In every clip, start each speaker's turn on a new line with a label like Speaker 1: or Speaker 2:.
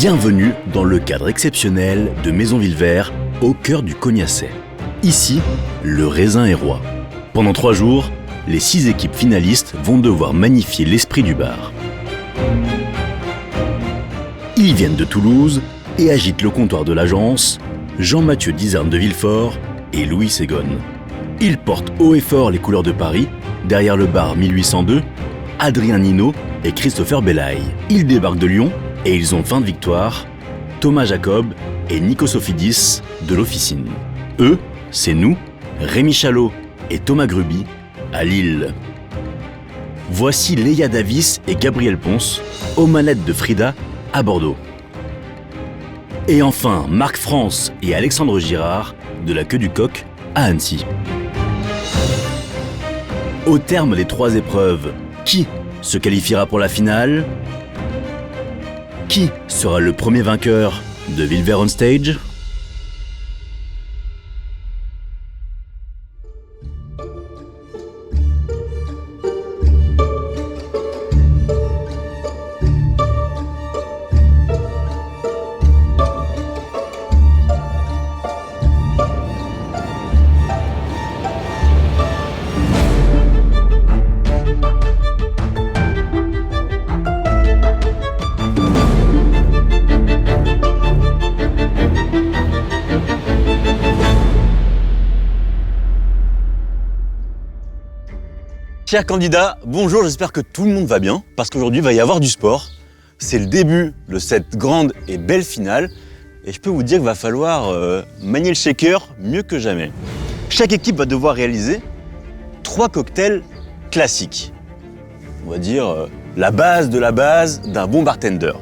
Speaker 1: Bienvenue dans le cadre exceptionnel de Maisonville Vert, au cœur du Cognacet. Ici, le raisin est roi. Pendant 3 jours, les 6 équipes finalistes vont devoir magnifier l'esprit du bar. Ils viennent de Toulouse et agitent le comptoir de l'agence, Jean-Mathieu Dizarne de Villefort et Louis Ségone. Ils portent haut et fort les couleurs de Paris, derrière le bar 1802, Adrien Nino et Christopher Belaï. Ils débarquent de Lyon et ils ont 20 victoires, Thomas Jacob et Nico Sofidis de l'Officine. Eux, c'est nous, Rémi Chalot et Thomas Gruby, à Lille. Voici Léa Davis et Gabriel Ponce, aux manettes de Frida, à Bordeaux. Et enfin, Marc France et Alexandre Girard, de la Queue du Coq, à Annecy. Au terme des 3 épreuves, qui se qualifiera pour la finale ? Qui sera le premier vainqueur de Villevert on Stage ?
Speaker 2: Chers candidats, bonjour, j'espère que tout le monde va bien, parce qu'aujourd'hui il va y avoir du sport. C'est le début de cette grande et belle finale, et je peux vous dire qu'il va falloir manier le shaker mieux que jamais. Chaque équipe va devoir réaliser 3 cocktails classiques. On va dire la base de la base d'un bon bartender.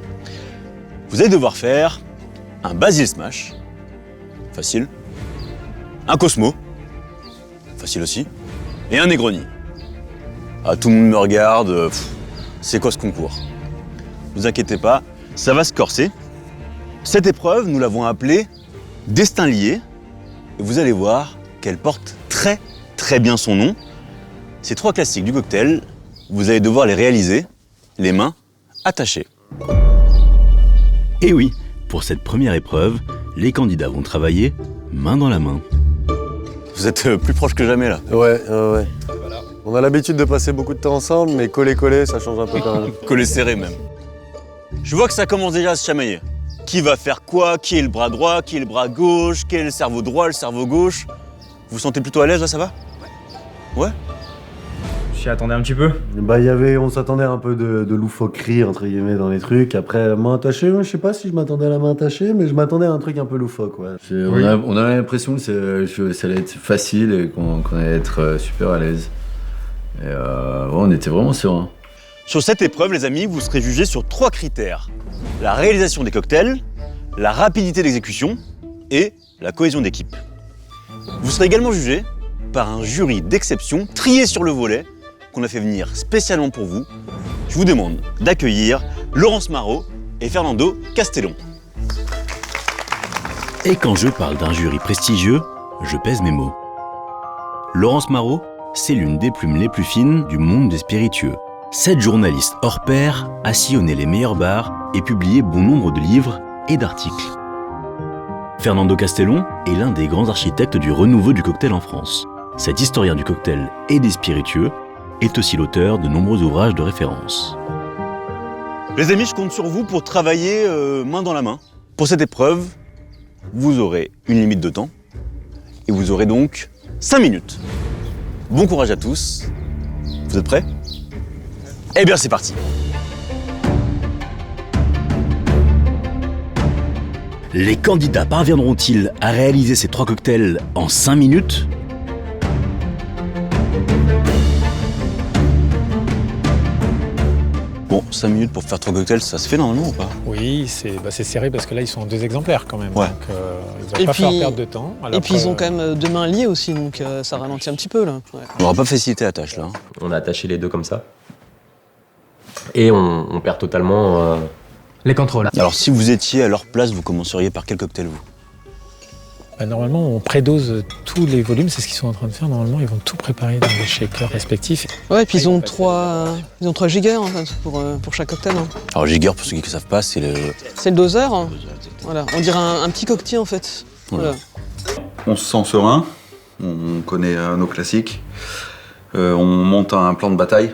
Speaker 2: Vous allez devoir faire un Basil Smash, facile, un Cosmo, facile aussi, et un Negroni. Ah, tout le monde me regarde, c'est quoi ce concours ? Ne vous inquiétez pas, ça va se corser. Cette épreuve, nous l'avons appelée Destin lié, et vous allez voir qu'elle porte très bien son nom. Ces 3 classiques du cocktail, vous allez devoir les réaliser, les mains attachées.
Speaker 1: Et oui, pour cette première épreuve, les candidats vont travailler main dans la main.
Speaker 2: Vous êtes plus proches que jamais là.
Speaker 3: Ouais. On a l'habitude de passer beaucoup de temps ensemble, mais coller, ça change un peu quand même.
Speaker 2: Coller serré même. Je vois que ça commence déjà à se chamailler. Qui va faire quoi ? Qui est le bras droit ? Qui est le bras gauche ? Quel est le cerveau droit, le cerveau gauche ? Vous vous sentez plutôt à l'aise là, ça va ? Ouais ?
Speaker 4: J'y attendais un petit peu.
Speaker 3: On s'attendait à un peu de loufoquerie, entre guillemets, dans les trucs. Après, la main attachée, je sais pas si je m'attendais à la main attachée, mais je m'attendais à un truc un peu loufoque, ouais.
Speaker 5: Oui. On a l'impression que ça allait être facile et qu'on allait être super à l'aise. Et on était vraiment serein.
Speaker 2: Sur cette épreuve, les amis, vous serez jugés sur 3 critères. La réalisation des cocktails, la rapidité d'exécution et la cohésion d'équipe. Vous serez également jugés par un jury d'exception trié sur le volet qu'on a fait venir spécialement pour vous. Je vous demande d'accueillir Laurence Marot et Fernando Castellon.
Speaker 1: Et quand je parle d'un jury prestigieux, je pèse mes mots. Laurence Marot, c'est l'une des plumes les plus fines du monde des spiritueux. Cette journaliste hors pair a sillonné les meilleurs bars et publié bon nombre de livres et d'articles. Fernando Castellon est l'un des grands architectes du renouveau du cocktail en France. Cet historien du cocktail et des spiritueux est aussi l'auteur de nombreux ouvrages de référence.
Speaker 2: Les amis, je compte sur vous pour travailler main dans la main. Pour cette épreuve, vous aurez une limite de temps et vous aurez donc 5 minutes. Bon courage à tous. Vous êtes prêts ? Eh bien, c'est parti.
Speaker 1: Les candidats parviendront-ils à réaliser ces 3 cocktails en 5 minutes ?
Speaker 2: Bon, 5 minutes pour faire 3 cocktails, ça se fait normalement ou pas ?
Speaker 6: Oui, c'est serré parce que là, ils sont en 2 exemplaires quand même.
Speaker 2: Ouais.
Speaker 6: Donc, ils vont pas faire perdre de temps.
Speaker 7: Et puis, ils ont quand même 2 mains liées aussi, donc ça ralentit un petit peu, là. Ouais.
Speaker 2: On n'aura pas facilité la tâche, là.
Speaker 8: On a attaché les 2 comme ça. Et on perd totalement...
Speaker 4: Les contrôles.
Speaker 2: Alors, si vous étiez à leur place, vous commenceriez par quel cocktail, vous ?
Speaker 6: Normalement, on prédose tous les volumes, c'est ce qu'ils sont en train de faire. Normalement, ils vont tout préparer dans les shakers respectifs.
Speaker 7: Ouais, et puis ils ont 3 gigas en fait, pour chaque cocktail. Hein.
Speaker 2: Alors Jigger, pour ceux qui ne savent pas, c'est le...
Speaker 7: C'est le doseur. Hein. Voilà, on dirait un petit cocktail en fait. Voilà.
Speaker 9: On se sent serein, on connaît nos classiques, on monte un plan de bataille.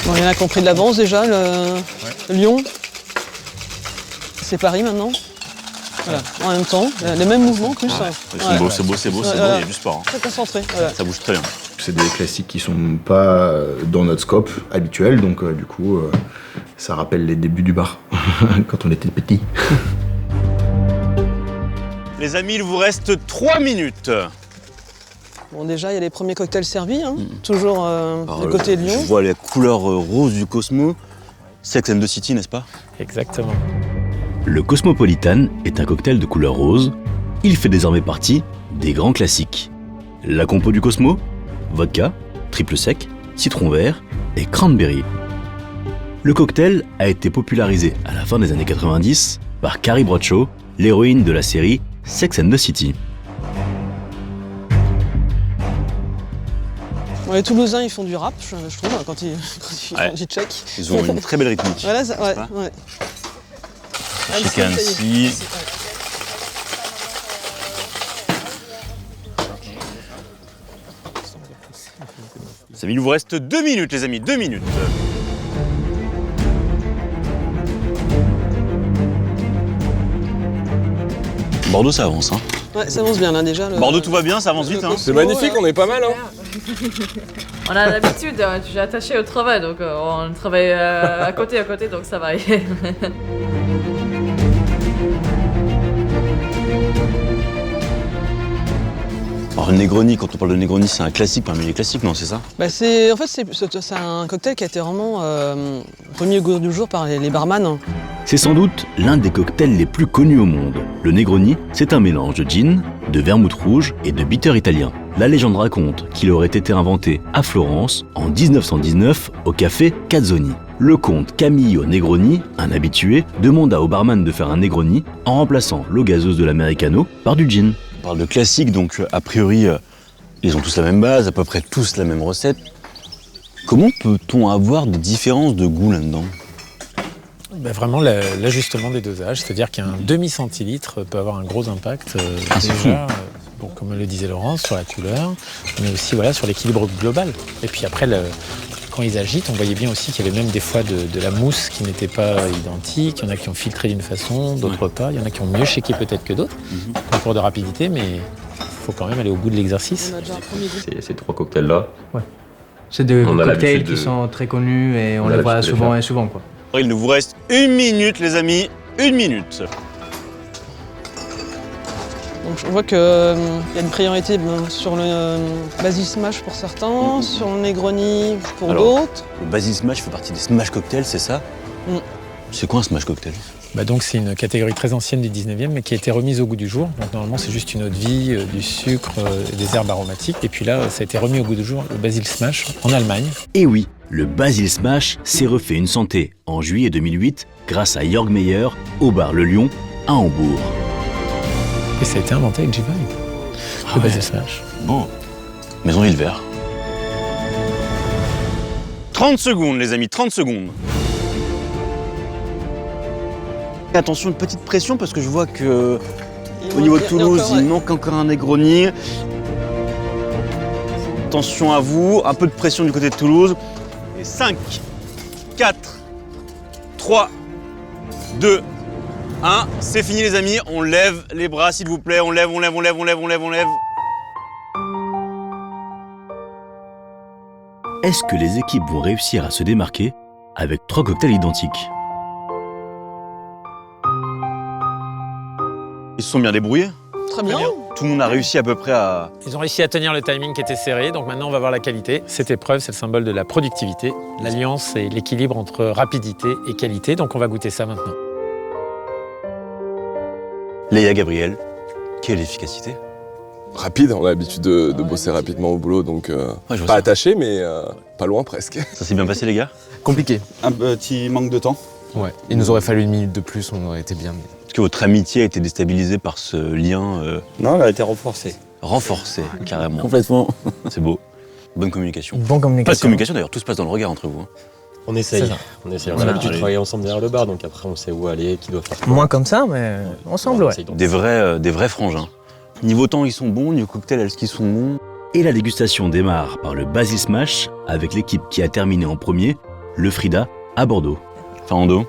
Speaker 7: Bon, il y en a qui ont pris de l'avance déjà, le Lyon. C'est Paris maintenant. Voilà, en même temps, les mêmes mouvements en plus.
Speaker 2: C'est beau, c'est beau, c'est beau, il y a du sport. Hein.
Speaker 7: Très concentré. Voilà.
Speaker 2: Ça bouge très bien.
Speaker 10: C'est des classiques qui sont pas dans notre scope habituel, donc du coup, ça rappelle les débuts du bar, quand on était petit.
Speaker 2: Les amis, il vous reste 3 minutes.
Speaker 7: Bon, déjà, il y a les premiers cocktails servis, hein. Toujours du côté de Lyon.
Speaker 2: Je vois les couleurs roses du Cosmo. Sex and the City, n'est-ce pas?
Speaker 6: Exactement.
Speaker 1: Le Cosmopolitan est un cocktail de couleur rose. Il fait désormais partie des grands classiques. La compo du Cosmo: vodka, triple sec, citron vert et cranberry. Le cocktail a été popularisé à la fin des années 90 par Carrie Bradshaw, l'héroïne de la série Sex and the City.
Speaker 7: Bon, les Toulousains, ils font du rap, je trouve, quand ils check.
Speaker 2: Ils ont une très belle rythmique.
Speaker 7: Voilà, ouais.
Speaker 2: Chez Annecy. Il vous reste 2 minutes, les amis, 2 minutes. Bordeaux, ça avance, hein.
Speaker 7: Ouais, ça avance bien, là, déjà.
Speaker 2: Bordeaux, tout va bien, ça avance vite, hein.
Speaker 11: C'est magnifique, on est pas mal, hein.
Speaker 12: On a l'habitude, je suis attaché au travail, donc on travaille à côté, donc ça va.
Speaker 2: Alors le Negroni, quand on parle de Negroni, c'est un classique parmi les classiques, non, c'est ça?
Speaker 7: Bah c'est un cocktail qui a été vraiment remis au goût du jour par les barman.
Speaker 1: C'est sans doute l'un des cocktails les plus connus au monde. Le Negroni, c'est un mélange de gin, de vermouth rouge et de bitter italien. La légende raconte qu'il aurait été inventé à Florence en 1919 au café Cazzoni. Le comte Camillo Negroni, un habitué, demanda au barman de faire un Negroni en remplaçant l'eau gazeuse de l'americano par du gin.
Speaker 2: On parle de classique, donc a priori, ils ont tous la même base, à peu près tous la même recette. Comment peut-on avoir des différences de goût là-dedans?
Speaker 6: Ben vraiment l'ajustement des dosages, c'est-à-dire qu'un demi-centilitre peut avoir un gros impact déjà, bon, comme le disait Laurence, sur la couleur, mais aussi voilà, sur l'équilibre global. Et puis après, quand ils agitent, on voyait bien aussi qu'il y avait même des fois de la mousse qui n'était pas identique. Il y en a qui ont filtré d'une façon, d'autres pas. Il y en a qui ont mieux shaké peut-être que d'autres, concours de rapidité, mais il faut quand même aller au bout de l'exercice.
Speaker 8: Ces 3 cocktails-là,
Speaker 4: ouais. C'est des cocktails qui sont très connus et on les voit souvent et souvent, quoi.
Speaker 2: Il nous vous reste 1 minute, les amis, 1 minute.
Speaker 7: Donc on voit qu'il y a une priorité sur le Basil Smash pour certains, sur le Negroni pour d'autres.
Speaker 2: Le Basil Smash fait partie des Smash Cocktails, c'est ça? C'est quoi un Smash Cocktail?
Speaker 6: Donc c'est une catégorie très ancienne du 19e, mais qui a été remise au goût du jour. Donc normalement c'est juste une eau de vie, du sucre, des herbes aromatiques. Et puis là, ça a été remis au goût du jour, le Basil Smash, en Allemagne.
Speaker 1: Et oui, le Basil Smash s'est refait une santé en juillet 2008 grâce à Jörg Meyer au bar Le Lion à Hambourg.
Speaker 6: Et ça a été inventé avec G-Vibe, le Basil Smash.
Speaker 2: Bon, Maison Hilvert. 30 secondes, les amis, 30 secondes. Attention, une petite pression parce que je vois que au niveau de Toulouse, il manque encore un Negroni. Attention à vous, un peu de pression du côté de Toulouse. Et 5, 4, 3, 2, 1. C'est fini les amis, on lève les bras s'il vous plaît. On lève.
Speaker 1: Est-ce que les équipes vont réussir à se démarquer avec 3 cocktails identiques?
Speaker 2: Ils se sont bien débrouillés.
Speaker 7: Très bien.
Speaker 2: Tout le monde a réussi à peu près à...
Speaker 6: Ils ont réussi à tenir le timing qui était serré, donc maintenant on va voir la qualité. Cette épreuve, c'est le symbole de la productivité, l'alliance et l'équilibre entre rapidité et qualité, donc on va goûter ça maintenant.
Speaker 2: Léa Gabriel, quelle efficacité?
Speaker 11: Rapide, on a l'habitude de bosser rapidement au boulot, donc pas attaché, mais pas loin presque.
Speaker 2: Ça s'est bien passé les gars?
Speaker 9: Compliqué. Un petit manque de temps.
Speaker 13: Ouais, il nous aurait fallu 1 minute de plus, on aurait été bien.
Speaker 2: Est-ce que votre amitié a été déstabilisée par ce lien
Speaker 14: Non, elle a été renforcée.
Speaker 2: Renforcée, carrément.
Speaker 14: Complètement.
Speaker 2: C'est beau. Bonne communication.
Speaker 4: Bonne communication.
Speaker 2: Pas de communication d'ailleurs, tout se passe dans le regard entre vous.
Speaker 8: On essaye. On a l'habitude de travailler ensemble derrière le bar, donc après on sait où aller, qui doit faire quoi.
Speaker 4: Moins comme ça, mais ensemble, ouais.
Speaker 2: Des vrais frangins. Niveau temps, ils sont bons, niveau cocktail, est-ce qu'ils sont bons?
Speaker 1: Et la dégustation démarre par le Basil Smash avec l'équipe qui a terminé en premier, le Frida, à Bordeaux.
Speaker 2: Fernando,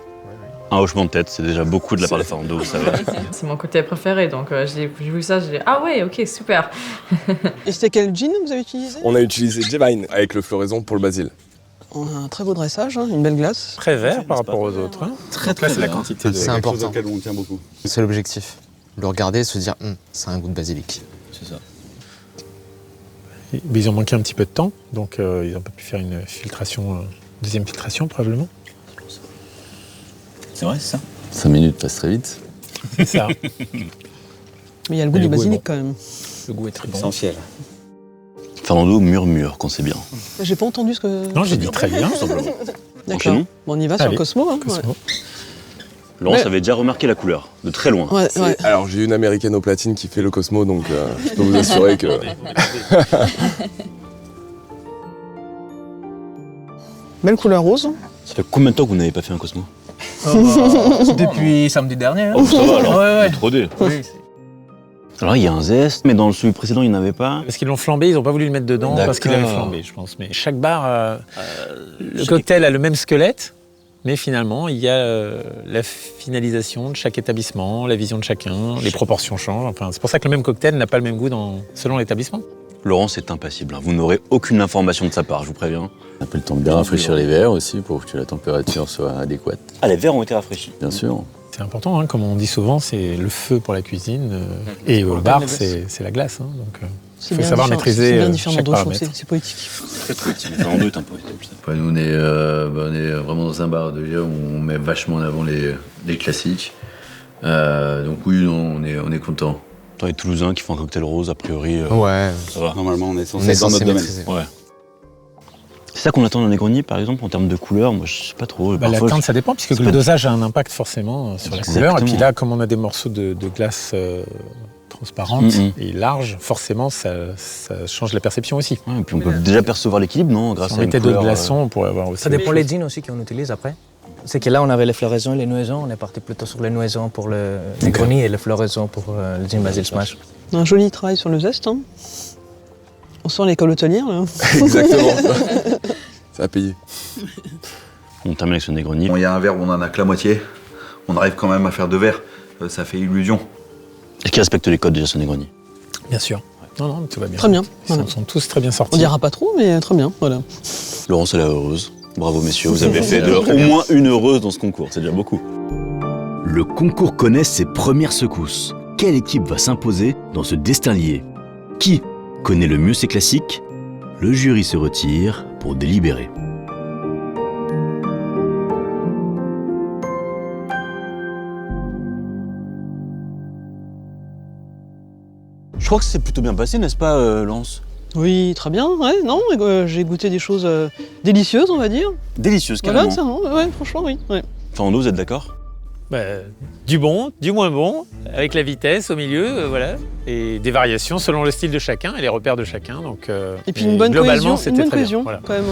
Speaker 2: un hochement de tête, c'est déjà beaucoup de la part de Fernando, vous savez.
Speaker 12: C'est mon côté préféré, donc j'ai vu ça, j'ai dit ah ouais, ok, super.
Speaker 7: Et c'était quel gin vous avez utilisé?
Speaker 11: On a utilisé J-Vine avec le floraison pour le basil.
Speaker 7: On a un très beau dressage, une belle glace.
Speaker 6: Très vert par rapport aux autres.
Speaker 7: Très
Speaker 6: c'est la quantité de...
Speaker 13: C'est important.
Speaker 9: Auquel on tient beaucoup.
Speaker 13: C'est l'objectif. Le regarder et se dire, c'est un goût de basilic.
Speaker 9: C'est ça.
Speaker 6: Mais ils ont manqué un petit peu de temps, donc ils n'ont pas pu faire une filtration, deuxième filtration probablement.
Speaker 14: C'est vrai, c'est ça.
Speaker 5: 5 minutes passent très vite.
Speaker 6: C'est ça.
Speaker 7: Mais il y a le goût du basilic quand même.
Speaker 6: Le goût est très bon.
Speaker 14: Essentiel.
Speaker 2: Fernando murmure quand c'est bien.
Speaker 7: J'ai pas entendu ce que...
Speaker 6: Non, j'ai dit très bien, simplement.
Speaker 7: D'accord.
Speaker 2: Enchaînons.
Speaker 7: Bon, on y va sur
Speaker 6: Allez,
Speaker 7: Cosmo. Hein,
Speaker 6: Cosmo.
Speaker 7: ouais.
Speaker 2: Laurence avait déjà remarqué la couleur, de très loin.
Speaker 7: Ouais.
Speaker 11: Alors j'ai une américaine au platine qui fait le Cosmo, donc je peux vous assurer que...
Speaker 7: Belle couleur rose.
Speaker 2: Ça fait combien de temps que vous n'avez pas fait un Cosmo?
Speaker 4: Depuis samedi dernier. Hein.
Speaker 2: Oh, ça va alors,
Speaker 4: Ouais.
Speaker 2: trop dé.
Speaker 4: Oui.
Speaker 2: Alors il y a un zeste, mais dans celui précédent il n'y en avait pas.
Speaker 6: Parce qu'ils l'ont flambé, ils n'ont pas voulu le mettre dedans parce qu'il avait flambé, je pense. Mais chaque bar, le cocktail a le même squelette, mais finalement il y a la finalisation de chaque établissement, la vision de chacun, les proportions changent. Enfin, c'est pour ça que le même cocktail n'a pas le même goût selon l'établissement.
Speaker 2: Laurence est impassible, hein. Vous n'aurez aucune information de sa part, je vous préviens.
Speaker 5: On a pris le temps de bien rafraîchir les verres aussi pour que la température soit adéquate.
Speaker 2: Ah, les verres ont été rafraîchis.
Speaker 5: Bien sûr.
Speaker 6: C'est important, hein, comme on dit souvent, c'est le feu pour la cuisine et au bar, c'est la glace. Hein, donc il faut savoir maîtriser
Speaker 7: c'est bien différent
Speaker 6: chaque
Speaker 7: d'autres,
Speaker 6: paramètre.
Speaker 7: c'est poétique.
Speaker 2: Très poétique, Fernando est un poète.
Speaker 5: Ouais, nous on est vraiment dans un bar déjà où on met vachement en avant les classiques. Donc oui, non, on est content.
Speaker 2: Toi, les Toulousains qui font un cocktail rose, a priori,
Speaker 13: Ouais.
Speaker 2: ça va.
Speaker 9: Normalement, on est censé être dans notre domaine.
Speaker 2: Ouais. C'est ça qu'on attend d'un Negroni, par exemple, en termes de couleur. Moi, je sais pas trop.
Speaker 6: La teinte, ça dépend, puisque le dosage a un impact forcément sur la couleur. Et puis là, comme on a des morceaux de glace transparente et large, forcément, ça change la perception aussi.
Speaker 2: Ouais, et puis on peut déjà percevoir l'équilibre, non? Grâce
Speaker 6: Si
Speaker 2: à
Speaker 6: on
Speaker 2: une
Speaker 6: mettait
Speaker 2: couleur,
Speaker 6: d'autres glaçons, on pourrait avoir aussi.
Speaker 4: Ça dépend les jeans aussi qu'on utilise après. C'est que là, on avait les floraisons et les noisons. On est parti plutôt sur les noisons pour le Negroni et les floraisons pour le gin Basil Smash.
Speaker 7: Un joli travail sur le zeste. Hein. On sent l'école hôtelière là.
Speaker 11: Exactement. Ça a payé.
Speaker 2: On termine avec ce Negroni.
Speaker 9: Il y a un verre où on en a que la moitié. On arrive quand même à faire 2 verres. Ça fait illusion.
Speaker 2: Est-ce qu'il respecte les codes déjà, ce Negroni?
Speaker 6: Bien sûr. Non, tout va bien.
Speaker 7: Très bien.
Speaker 6: Ils sont tous très bien sortis.
Speaker 7: On dira pas trop, mais très bien. Voilà.
Speaker 2: Laurence, elle est heureuse. Bravo, messieurs. Vous avez fait au moins une heureuse dans ce concours. C'est déjà beaucoup.
Speaker 1: Le concours connaît ses premières secousses. Quelle équipe va s'imposer dans ce destin lié? Qui connaît le mieux ses classiques? Le jury se retire pour délibérer.
Speaker 2: Je crois que c'est plutôt bien passé, n'est-ce pas, Laurence?
Speaker 7: Oui, très bien. Ouais, non, j'ai goûté des choses délicieuses, on va dire.
Speaker 2: Délicieuses, carrément.
Speaker 7: Voilà, ça, ouais, franchement, oui. Ouais.
Speaker 2: Fernando, vous êtes d'accord?
Speaker 6: Du bon, du moins bon, avec la vitesse au milieu, voilà, et des variations selon le style de chacun et les repères de chacun. Donc,
Speaker 7: et puis une bonne
Speaker 6: globalement,
Speaker 7: cohésion,
Speaker 6: c'était très bien.
Speaker 7: voilà. Quand même.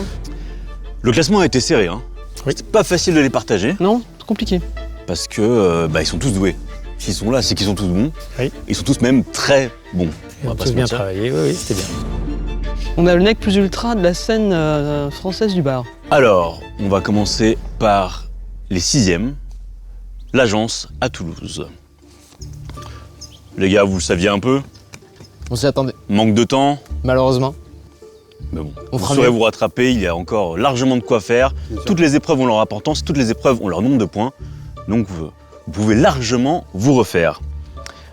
Speaker 2: Le classement a été serré, hein.
Speaker 6: Oui.
Speaker 2: C'est pas facile de les partager.
Speaker 7: Non, c'est compliqué.
Speaker 2: Parce que ils sont tous doués. S'ils sont là, c'est qu'ils sont tous bons.
Speaker 6: Oui.
Speaker 2: Ils sont tous même très bons.
Speaker 6: Ils ont tous bien travaillé, oui, c'était bien.
Speaker 7: On a le nec plus ultra de la scène française du bar.
Speaker 2: Alors, on va commencer par les 6e. L'Agence à Toulouse. Les gars, vous le saviez un peu?
Speaker 13: On s'y attendait.
Speaker 2: Manque de temps?
Speaker 13: Malheureusement.
Speaker 2: Mais bon,
Speaker 13: On
Speaker 2: vous
Speaker 13: fera
Speaker 2: saurez
Speaker 13: mieux.
Speaker 2: vous rattraper, il y a encore largement de quoi faire. Toutes les épreuves ont leur importance, toutes les épreuves ont leur nombre de points. Donc vous pouvez largement vous refaire.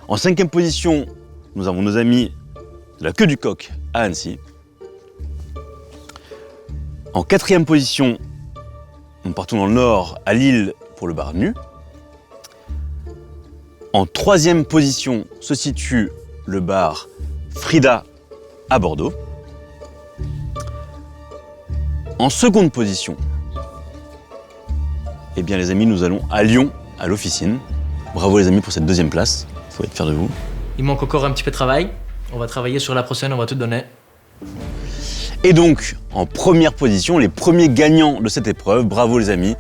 Speaker 2: En 5e position, nous avons nos amis de la Queue du Coq à Annecy. En 4e position, nous partons dans le nord, à Lille, pour le bar nu. En 3e position se situe le bar Frida à Bordeaux. En 2e position, Eh bien les amis, nous allons à Lyon, à l'officine. Bravo les amis pour cette 2e place, faut être fiers de vous.
Speaker 4: Il manque encore un petit peu de travail. On va travailler sur la prochaine, on va tout donner.
Speaker 2: Et donc, en première position, les premiers gagnants de cette épreuve, bravo les amis.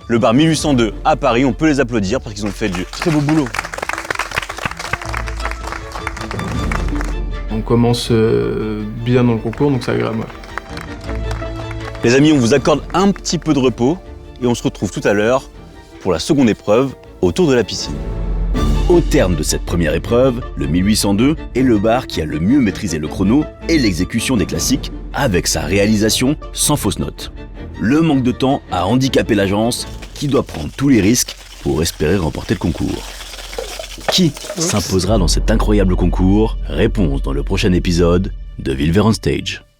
Speaker 2: Le bar 1802 à Paris, on peut les applaudir parce qu'ils ont fait du très beau boulot.
Speaker 14: On commence bien dans le concours, donc c'est agréable.
Speaker 2: Les amis, on vous accorde un petit peu de repos et on se retrouve tout à l'heure pour la seconde épreuve autour de la piscine.
Speaker 1: Au terme de cette première épreuve, le 1802 est le bar qui a le mieux maîtrisé le chrono et l'exécution des classiques avec sa réalisation sans fausse note. Le manque de temps a handicapé l'agence qui doit prendre tous les risques pour espérer remporter le concours. Qui s'imposera dans cet incroyable concours? Réponse dans le prochain épisode de Villevert on Stage.